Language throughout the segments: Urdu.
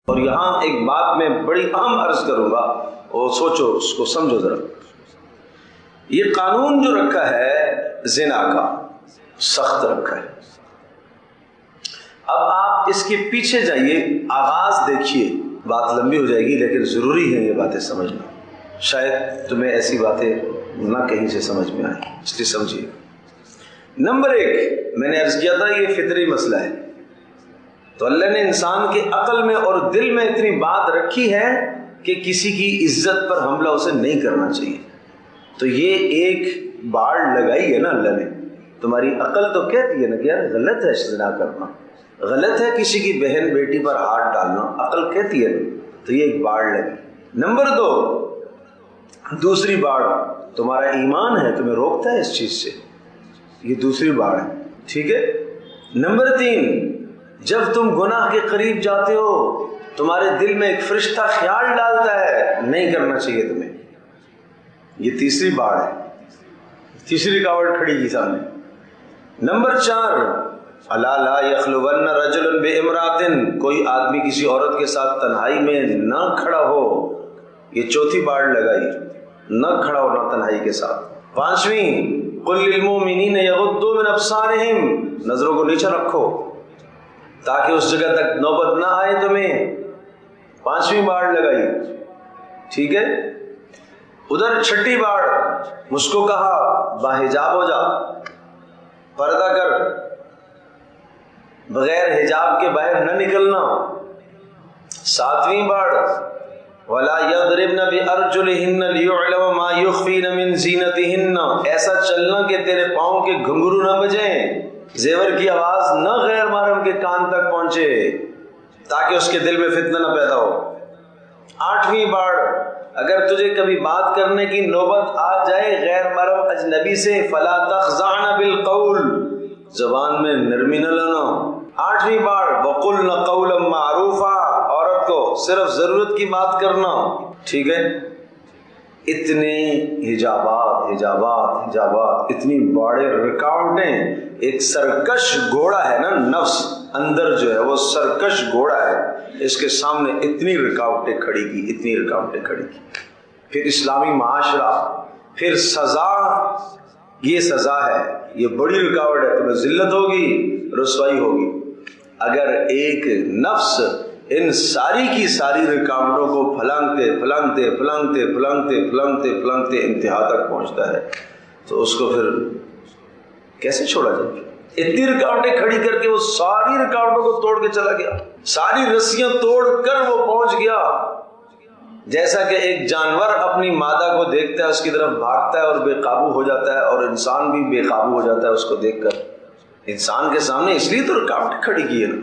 اور یہاں ایک بات میں بڑی اہم عرض کروں گا، اور سوچو، اس کو سمجھو ذرا۔ یہ قانون جو رکھا ہے زنا کا، سخت رکھا ہے۔ اب آپ اس کے پیچھے جائیے، آغاز دیکھیے، بات لمبی ہو جائے گی لیکن ضروری ہے یہ باتیں سمجھنا، شاید تمہیں ایسی باتیں نہ کہیں سے سمجھ میں آئیں، اس لیے سمجھیے۔ نمبر 1، میں نے عرض کیا تھا یہ فطری مسئلہ ہے، تو اللہ نے انسان کے عقل میں اور دل میں اتنی بات رکھی ہے کہ کسی کی عزت پر حملہ اسے نہیں کرنا چاہیے۔ تو یہ ایک باڑ لگائی ہے نا اللہ نے، تمہاری عقل تو کہتی ہے نا کہ یار غلط ہے زنا کرنا، غلط ہے کسی کی بہن بیٹی پر ہاتھ ڈالنا، عقل کہتی ہے نا، تو یہ ایک باڑ لگی۔ نمبر 2، دوسری باڑ تمہارا ایمان ہے، تمہیں روکتا ہے اس چیز سے، یہ دوسری باڑ ہے، ٹھیک ہے۔ نمبر 3، جب تم گناہ کے قریب جاتے ہو تمہارے دل میں ایک فرشتہ خیال ڈالتا ہے نہیں کرنا چاہیے تمہیں، یہ تیسری باڑ ہے، تیسری رکاوٹ کھڑی کی سامنے۔ نمبر 4، الا لا یخلون رجل بامرأۃ، کوئی آدمی کسی عورت کے ساتھ تنہائی میں نہ کھڑا ہو، یہ چوتھی باڑ لگائی، نہ کھڑا ہونا تنہائی کے ساتھ۔ 5ویں، قل للمؤمنین یغضوا من ابصارہم، نظروں کو نیچے رکھو تاکہ اس جگہ تک نوبت نہ آئے تمہیں، 5ویں باڑ لگائی، ٹھیک ہے۔ ادھر 6ٹھی باڑ، مجھ کو کہا باحجاب ہو جا، پردہ کر، بغیر حجاب کے باہر نہ نکلنا۔ 7ویں باڑ، وَلَا يَضْرِبْنَ بِأَرْجُلِهِنَّ لِيُعْلَمَ مَا يُخْفِينَ مِنْ زِينَتِهِنَّ، ایسا چلنا کہ تیرے پاؤں کے گھنگرو نہ بجیں، زیور کی آواز نہ غیر محرم کے کان تک پہنچے، تاکہ اس کے دل میں فتنہ نہ پیدا ہو۔ 8ویں باڑ، اگر تجھے کبھی بات کرنے کی نوبت آ جائے غیر محرم اجنبی سے، فَلَا تَخْضَعْنَ بِالْقَوْلِ، زبان میں نرمی نہ لانا۔ 8ویں باڑ، وَقُلْنَ قَوْلًا مَعْرُوفًا، عورت کو صرف ضرورت کی بات کرنا، ٹھیک ہے۔ اتنے حجابات، اتنی بڑے رکاوٹیں، ایک سرکش گھوڑا ہے نا، نفس اندر جو ہے وہ سرکش گھوڑا ہے، اس کے سامنے اتنی رکاوٹیں کھڑی کی۔ پھر اسلامی معاشرہ، پھر سزا، یہ سزا ہے، یہ بڑی رکاوٹ ہے، تمہیں ذلت ہوگی، رسوائی ہوگی اگر ایک نفس ان ساری کی ساری رکاوٹوں کو پھلانگتے انتہا تک پہنچتا ہے، تو اس کو پھر کیسے چھوڑا جائے؟ اتنی رکاوٹیں کھڑی کر کے وہ ساری رکاوٹوں کو توڑ کے چلا گیا، ساری رسیاں توڑ کر وہ پہنچ گیا۔ جیسا کہ ایک جانور اپنی مادہ کو دیکھتا ہے، اس کی طرف بھاگتا ہے اور بے قابو ہو جاتا ہے، اور انسان بھی بے قابو ہو جاتا ہے اس کو دیکھ کر۔ انسان کے سامنے اس لیے تو رکاوٹ کھڑی کی ہے نا،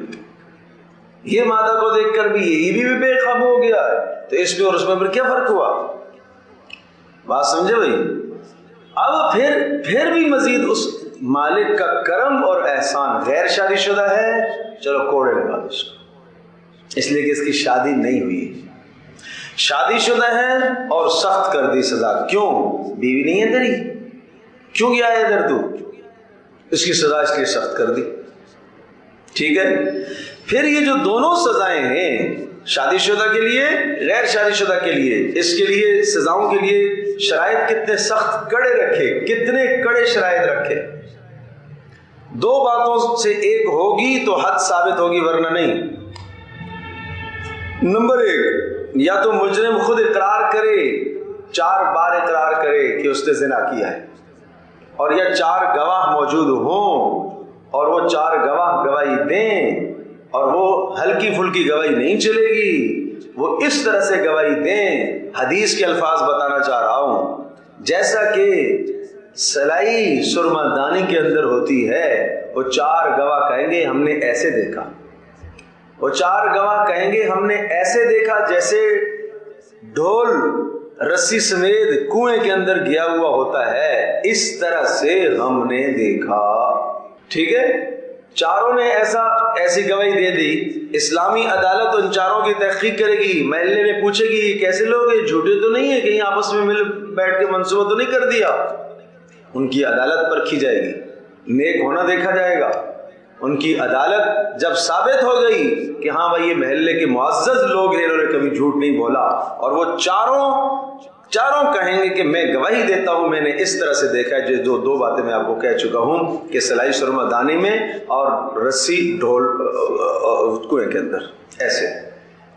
یہ مادہ کو دیکھ کر بھی یہی بھی بے قابو ہو گیا ہے، تو اس میں اور اس میں پھر کیا فرق ہوا؟ بات سمجھے بھائی؟ اب پھر بھی مزید اس مالک کا کرم اور احسان، غیر شادی شدہ ہے، چلو کوڑے لگا دو اس کو، اس لیے کہ اس کی شادی نہیں ہوئی، شادی شدہ ہے اور سخت کر دی سزا۔ کیوں؟ بیوی نہیں ہے تیری، کیوں گیا ہے ادھر تو؟ اس کی سزا اس لیے سخت کر دی، ٹھیک ہے۔ پھر یہ جو دونوں سزائیں ہیں، شادی شدہ کے لیے، غیر شادی شدہ کے لیے، اس کے لیے سزاؤں کے لیے شرائط کتنے سخت کڑے رکھے، کتنے کڑے شرائط رکھے۔ 2 باتوں سے ایک ہوگی تو حد ثابت ہوگی، ورنہ نہیں۔ نمبر 1، یا تو مجرم خود اقرار کرے، 4 بار اقرار کرے کہ اس نے زنا کیا ہے، اور یا 4 گواہ موجود ہوں اور وہ 4 گواہ گواہی دیں، اور وہ ہلکی پھلکی گواہی نہیں چلے گی، وہ اس طرح سے گواہی دیں، حدیث کے الفاظ بتانا چاہ رہا ہوں، جیسا کہ سلائی سرما دانی کے اندر ہوتی ہے، وہ 4 گواہ کہیں گے ہم نے ایسے دیکھا، وہ 4 گواہ کہیں گے ہم نے ایسے دیکھا جیسے ڈھول رسی سمیت کنویں کے اندر گیا ہوا ہوتا ہے، اس طرح سے ہم نے دیکھا، ٹھیک ہے۔ چاروں نے ایسی گواہی دے دی، اسلامی عدالت ان 4 کی تحقیق کرے گی، محلے میں پوچھے گی یہ کیسے لوگ ہیں، جھوٹے تو نہیں ہیں، کہیں آپس میں مل بیٹھ کے منصوبہ تو نہیں کر دیا، ان کی عدالت پرکھی جائے گی، نیک ہونا دیکھا جائے گا، ان کی عدالت جب ثابت ہو گئی کہ ہاں بھائی یہ محلے کے معزز لوگ ہیں، انہوں نے کبھی جھوٹ نہیں بولا، اور وہ چاروں کہیں گے کہ میں گواہی دیتا ہوں میں نے اس طرح سے دیکھا ہے، جو دو باتیں میں آپ کو کہہ چکا ہوں کہ سلائی سرما دانی میں اور رسی ڈھول کنویں کے اندر ایسے،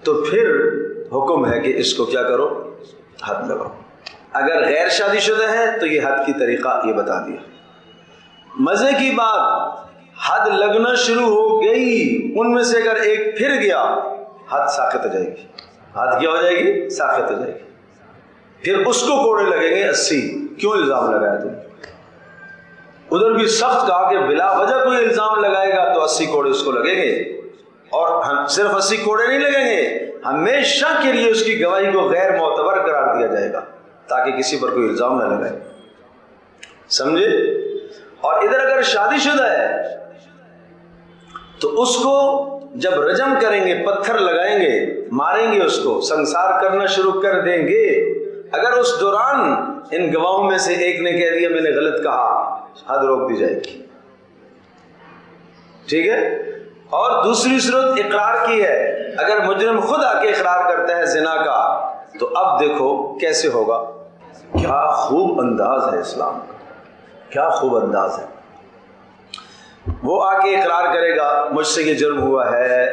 تو پھر حکم ہے کہ اس کو کیا کرو، حد لگاؤ۔ اگر غیر شادی شدہ ہے تو یہ حد کی طریقہ یہ بتا دیا۔ مزے کی بات، حد لگنا شروع ہو گئی، ان میں سے اگر ایک پھر گیا حد ساقط ہو جائے گی۔ حد کیا ہو جائے گی؟ ساقط ہو جائے گی۔ پھر اس کو کوڑے لگیں گے 80۔ کیوں الزام لگایا تم؟ ادھر بھی سخت کہا کہ بلا وجہ کوئی الزام لگائے گا تو 80 کوڑے اس کو لگیں گے، اور صرف 80 کوڑے نہیں لگیں گے، ہمیشہ کے لیے اس کی گواہی کو غیر معتبر قرار دیا جائے گا تاکہ کسی پر کوئی الزام نہ لگائے، سمجھے؟ اور ادھر اگر شادی شدہ ہے تو اس کو جب رجم کریں گے، پتھر لگائیں گے، ماریں گے، اس کو سنسار کرنا شروع کر دیں گے۔ اگر اس دوران ان گواہوں میں سے ایک نے کہہ دیا میں نے غلط کہا، حد روک دی جائے گی، ٹھیک ہے؟ اور دوسری صورت اقرار کی ہے، اگر مجرم خود آ کے اقرار کرتا ہے زنا کا، تو اب دیکھو کیسے ہوگا۔ کیا خوب انداز ہے اسلام کا، کیا خوب انداز ہے۔ وہ آ کے اقرار کرے گا مجھ سے یہ جرم ہوا ہے،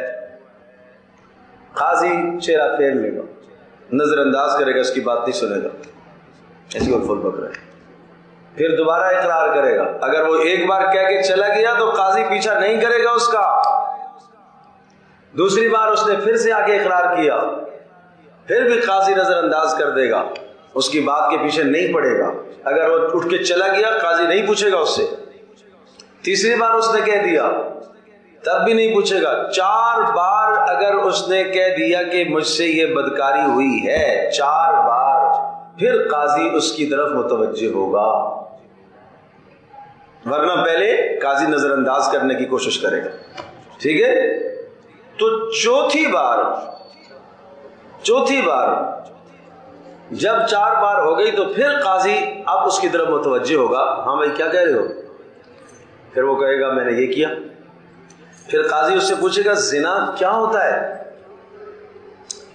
قاضی چہرہ پھیر لے گا، نظر انداز کرے گا، اس کی بات نہیں سنے گا، ایسی وہ فل بک رہے۔ پھر دوبارہ اقرار کرے گا، اگر وہ ایک بار کہہ کے چلا گیا تو قاضی پیچھا نہیں کرے گا اس کا، دوسری بار اس نے پھر سے آ کے اقرار کیا، پھر بھی قاضی نظر انداز کر دے گا، اس کی بات کے پیچھے نہیں پڑے گا۔ اگر وہ اٹھ کے چلا گیا قاضی نہیں پوچھے گا اس سے، تیسری بار اس نے کہہ دیا تب بھی نہیں پوچھے گا، 4 بار اگر اس نے کہہ دیا کہ مجھ سے یہ بدکاری ہوئی ہے، 4 بار، پھر قاضی اس کی طرف متوجہ ہوگا، ورنہ پہلے قاضی نظر انداز کرنے کی کوشش کرے گا، ٹھیک ہے؟ تو چوتھی بار جب 4 بار ہو گئی تو پھر قاضی اب اس کی طرف متوجہ ہوگا، ہاں بھائی کیا کہہ رہے ہو؟ پھر وہ کہے گا میں نے یہ کیا۔ پھر قاضی اس سے پوچھے گا زنا کیا ہوتا ہے؟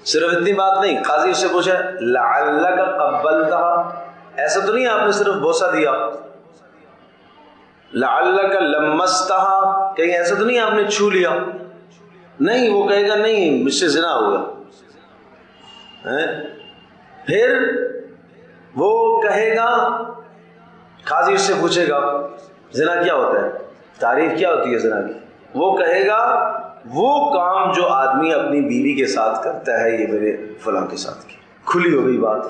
صرف اتنی بات نہیں، قاضی اس سے پوچھے لعلک قبلتها، ایسا تو نہیں آپ نے صرف بوسہ دیا، لعلک لمستها، کہیں ایسا تو نہیں آپ نے چھو لیا؟ نہیں، وہ کہے گا نہیں مجھ سے زنا ہوا۔ پھر وہ کہے گا، قاضی اس سے پوچھے گا زنا کیا ہوتا ہے، تعریف کیا ہوتی ہے زنا کی؟ وہ کہے گا وہ کام جو آدمی اپنی بیوی کے ساتھ کرتا ہے، یہ میرے فلاں کے ساتھ کی، کھلی ہو گئی بات۔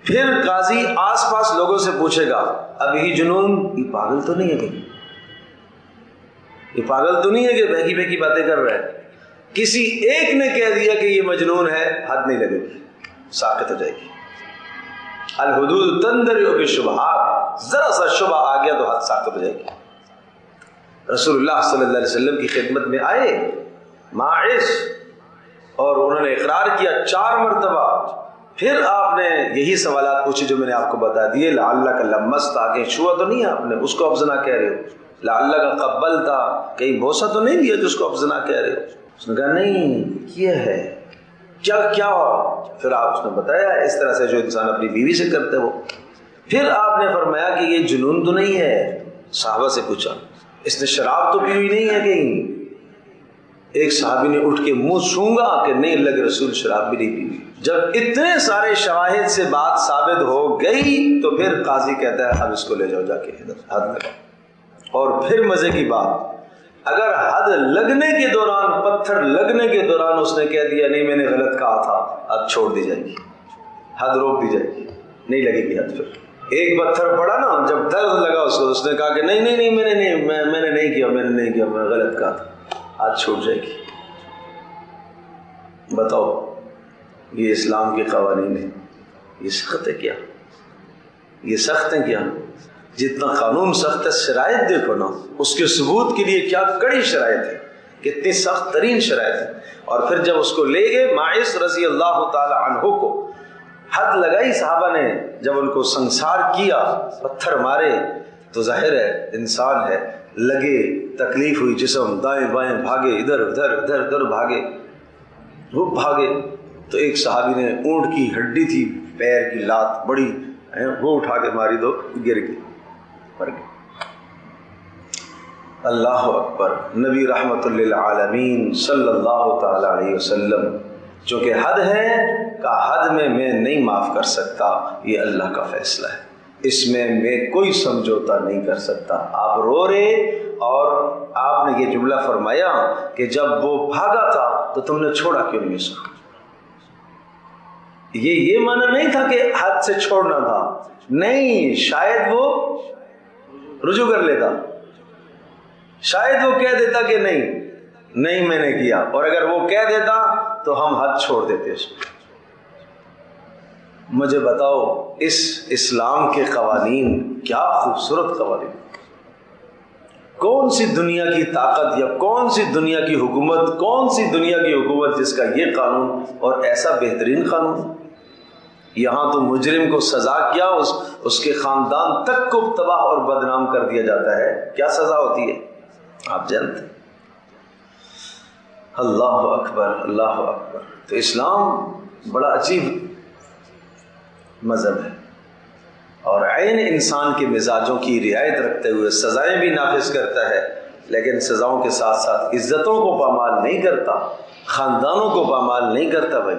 پھر قاضی آس پاس لوگوں سے پوچھے گا اب یہ جنون، یہ پاگل تو نہیں ہے کہ یہ پاگل تو نہیں ہے کہ بہکی بہکی باتیں کر رہا ہے؟ کسی ایک نے کہہ دیا کہ یہ مجنون ہے، حد نہیں لگے گی، ساقط ہو جائے گی۔ الحدود تندرع بالشبہات، ذرا سا شبہ آ گیا تو حد ساقط ہو جائے گی۔ رسول اللہ صلی اللہ علیہ وسلم کی خدمت میں آئے ماعز، اور انہوں نے اقرار کیا 4 مرتبہ، پھر آپ نے یہی سوالات پوچھے جو میں نے آپ کو بتا دیے، لعلک لمست، آگے چھوا تو نہیں آپ نے، اس کو اب زنا کہہ رہے ہو، لعلک قبلتا، کہیں بوسہ تو نہیں دیا جس کو اب زنا کہہ رہے ہو؟ اس نے کہا نہیں یہ ہے، کیا ہوا؟ پھر آپ اس نے بتایا اس طرح سے جو انسان اپنی بیوی سے کرتا ہے وہ۔ پھر آپ نے فرمایا کہ یہ جنون تو نہیں ہے؟ صحابہ سے پوچھا اس نے شراب تو پی ہوئی نہیں ہے کہیں؟ ایک صحابی نے اٹھ کے منہ سونگا کہ نہیں اللہ کے رسول شراب بھی نہیں پی ہوئی۔ جب اتنے سارے شواہد سے بات ثابت ہو گئی تو پھر قاضی کہتا ہے اب اس کو لے جاؤ جا کے حد لگاؤ۔ اور پھر مزے کی بات، اگر حد لگنے کے دوران، پتھر لگنے کے دوران اس نے کہہ دیا نہیں میں نے غلط کہا تھا، حد چھوڑ دی جائے گی، حد روک دی جائے گی، نہیں لگے گی حد۔ پھر ایک پتھر پڑا نا، جب درد لگا اس کو، اس نے کہا کہ نہیں میں نے نہیں کیا، میں نے غلط کہا تھا، حد چھوٹ جائے گی۔ بتاؤ یہ اسلام کے قوانین ہیں، یہ سخت ہے کیا؟ یہ سخت ہیں کیا؟ جتنا قانون سخت ہے، شرائط دیکھو نا، اس کے ثبوت کے لیے کیا کڑی شرائط ہے، کتنی سخت ترین شرائط ہے۔ اور پھر جب اس کو لے گئے ماعز رضی اللہ تعالی عنہ کو، حد لگائی صحابہ نے، جب ان کو سنسار کیا، پتھر مارے، تو ظاہر ہے انسان ہے، لگے، تکلیف ہوئی، جسم دائیں بائیں بھاگے، ادھر ادھر ادھر ادھر بھاگے، وہ بھاگے تو ایک صحابی نے اونٹ کی ہڈی تھی، پیر کی لات بڑی، وہ اٹھا کے ماری، دو گر گئے، مر گئے۔ اللہ اکبر۔ نبی رحمت للعالمین صلی اللہ تعالی علیہ وسلم چونکہ حد ہے کہ حد میں نہیں معاف کر سکتا، یہ اللہ کا فیصلہ ہے، اس میں کوئی سمجھوتا نہیں کر سکتا۔ آپ رو رہے اور آپ نے یہ جملہ فرمایا کہ جب وہ بھاگا تھا تو تم نے چھوڑا کیوں نہیں اس کو؟ یہ معنی نہیں تھا کہ حد سے چھوڑنا تھا، نہیں، شاید وہ رجوع کر لیتا، شاید وہ کہہ دیتا کہ نہیں میں نے کیا، اور اگر وہ کہہ دیتا تو ہم حد چھوڑ دیتے اس کو۔ مجھے بتاؤ اس اسلام کے قوانین کیا خوبصورت قوانین، کون سی دنیا کی طاقت یا کون سی دنیا کی حکومت، کون سی دنیا کی حکومت جس کا یہ قانون اور ایسا بہترین قانون؟ یہاں تو مجرم کو سزا کیا، اس کے خاندان تک کو تباہ اور بدنام کر دیا جاتا ہے، کیا سزا ہوتی ہے آپ جانتے ہیں؟ اللہ اکبر، اللہ اکبر۔ تو اسلام بڑا عجیب مذہب ہے اور عین انسان کے مزاجوں کی رعایت رکھتے ہوئے سزائیں بھی نافذ کرتا ہے، لیکن سزاؤں کے ساتھ ساتھ عزتوں کو پامال نہیں کرتا، خاندانوں کو پامال نہیں کرتا۔ بھائی